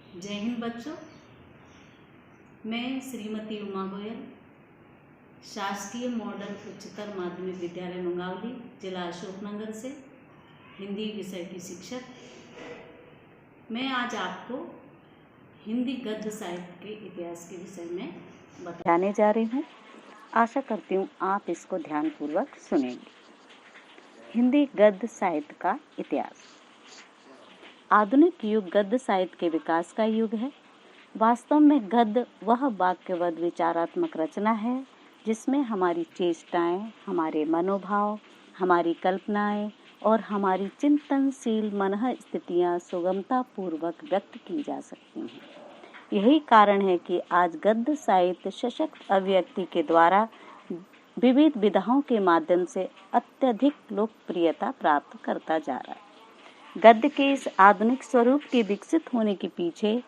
जय हिंद बच्चों। मैं श्रीमती उमा गोयल, शासकीय मॉडल उच्चतर माध्यमिक विद्यालय मंगावली, जिला अशोकनगर से हिंदी विषय की शिक्षक। मैं आज आपको हिंदी गद्य साहित्य के इतिहास के विषय में बताने जा रही हूँ। आशा करती हूँ आप इसको ध्यानपूर्वक सुनेंगे। हिंदी गद्य साहित्य का इतिहास। आधुनिक युग गद्य साहित्य के विकास का युग है। वास्तव में गद्य वह वाक्यबद्ध विचारात्मक रचना है जिसमें हमारी चेष्टाएं, हमारे मनोभाव, हमारी कल्पनाएं और हमारी चिंतनशील मनः स्थितियां सुगमता पूर्वक व्यक्त की जा सकती हैं। यही कारण है कि आज गद्य साहित्य सशक्त अभिव्यक्ति के द्वारा विविध विधाओं के माध्यम से अत्यधिक लोकप्रियता प्राप्त करता जा रहा है। गद्य के इस आधुनिक स्वरूप के विकसित होने के पीछे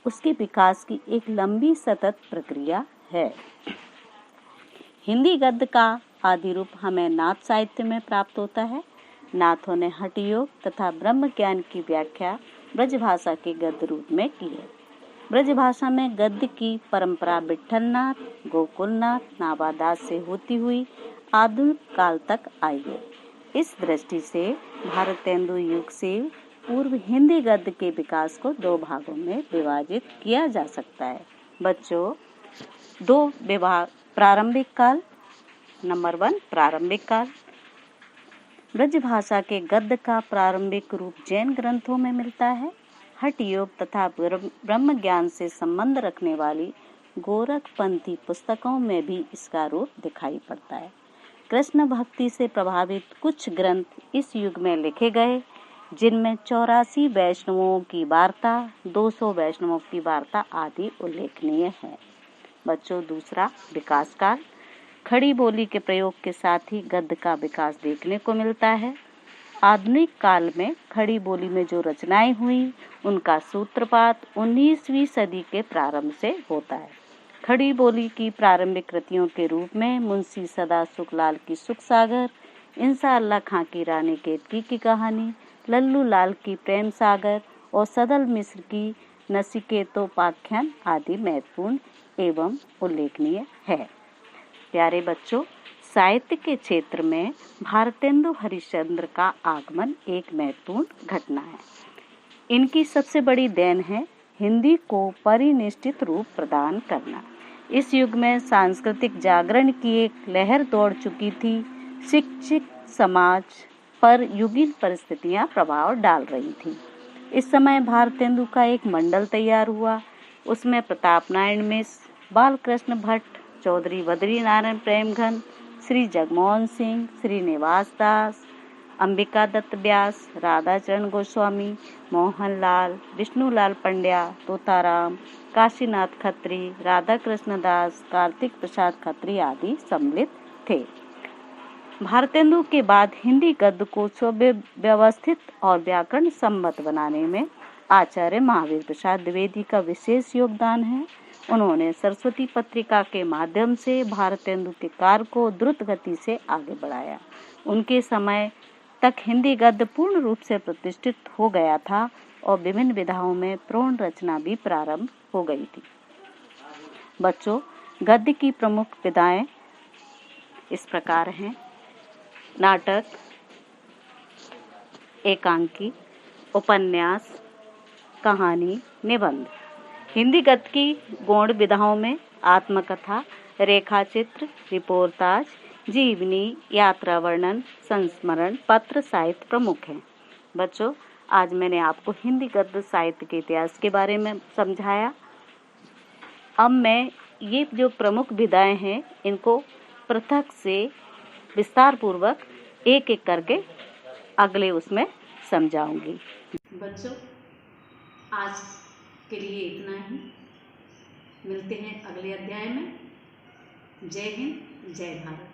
उसके विकास की एक लंबी सतत प्रक्रिया है। हिंदी गद्य का आदि रूप हमें नाथ साहित्य में प्राप्त होता है। नाथों ने हठ योग तथा ब्रह्म ज्ञान की व्याख्या ब्रजभाषा के गद्य रूप में की है। ब्रजभाषा में गद्य की परंपरा विट्ठलनाथ, गोकुलनाथ, नाभादास से होती हुई आधुनिक काल तक आई है। इस दृष्टि से भारतेंदु युग से पूर्व हिंदी गद्य के विकास को दो भागों में विभाजित किया जा सकता है। बच्चों, दो विभाग। प्रारंभिक काल। नंबर 1, प्रारंभिक काल। ब्रजभाषा के गद्य का प्रारंभिक रूप जैन ग्रंथों में मिलता है। हठ योग तथा ब्रह्म ज्ञान से संबंध रखने वाली गोरखपंथी पुस्तकों में भी इसका रूप दिखाई पड़ता है। कृष्ण भक्ति से प्रभावित कुछ ग्रंथ इस युग में लिखे गए, जिनमें 84 वैष्णवों की वार्ता, 200 वैष्णवों की वार्ता आदि उल्लेखनीय है। बच्चों, दूसरा विकास काल। खड़ी बोली के प्रयोग के साथ ही गद्य का विकास देखने को मिलता है। आधुनिक काल में खड़ी बोली में जो रचनाएं हुई, उनका सूत्रपात 19वीं सदी के प्रारंभ से होता है। खड़ी बोली की प्रारंभिक कृतियों के रूप में मुंशी सदा सुखलाल की सुख सागर, इंसाअल्लाह खां की रानी केतकी की कहानी, लल्लू लाल की प्रेम सागर और सदल मिश्र की नचिकेतोपाख्यान आदि महत्वपूर्ण एवं उल्लेखनीय है। प्यारे बच्चों, साहित्य के क्षेत्र में भारतेंदु हरिश्चंद्र का आगमन एक महत्वपूर्ण घटना है। इनकी सबसे बड़ी देन है हिंदी को परिनिष्ठित रूप प्रदान करना। इस युग में सांस्कृतिक जागरण की एक लहर दौड़ चुकी थी। शिक्षित समाज पर युगीन परिस्थितियां प्रभाव डाल रही थी। इस समय भारतेंदु का एक मंडल तैयार हुआ। उसमें प्रताप नारायण मिश्र, बालकृष्ण भट्ट, चौधरी बद्री नारायण प्रेमघन, श्री जगमोहन सिंह, श्रीनिवास दास, अंबिका दत्त व्यास, राधाचरण गोस्वामी, मोहनलाल, विष्णुलाल पंड्या, तोताराम, काशीनाथ खत्री, राधा कृष्ण दास, कार्तिक प्रसाद खत्री आदि सम्मिलित थे। भारतेंदु के बाद हिंदी गद्य को सुव्यवस्थित और व्याकरण सम्मत बनाने में आचार्य महावीर प्रसाद द्विवेदी का विशेष योगदान है। उन्होंने सरस्वती पत्रिका के माध्यम से भारतेंदु के कार्य को द्रुत गति से आगे बढ़ाया। उनके समय तक हिंदी गद्य पूर्ण रूप से प्रतिष्ठित हो गया था और विभिन्न विधाओं में पूर्ण रचना भी प्रारंभ हो गई थी। बच्चों, गद्य की प्रमुख विधाएं इस प्रकार हैं: नाटक, एकांकी, उपन्यास, कहानी, निबंध। हिंदी गद्य की गौण विधाओं में आत्मकथा, रेखाचित्र, रिपोर्टाज, जीवनी, यात्रा वर्णन, संस्मरण, पत्र साहित्य प्रमुख हैं। बच्चों, आज मैंने आपको हिंदी गद्य साहित्य के इतिहास के बारे में समझाया। अब मैं ये जो प्रमुख विधाएं हैं, इनको पृथक से विस्तार पूर्वक एक एक करके अगले उसमें समझाऊंगी। बच्चों, आज के लिए इतना ही। मिलते हैं अगले अध्याय में। जय हिंद, जय भारत।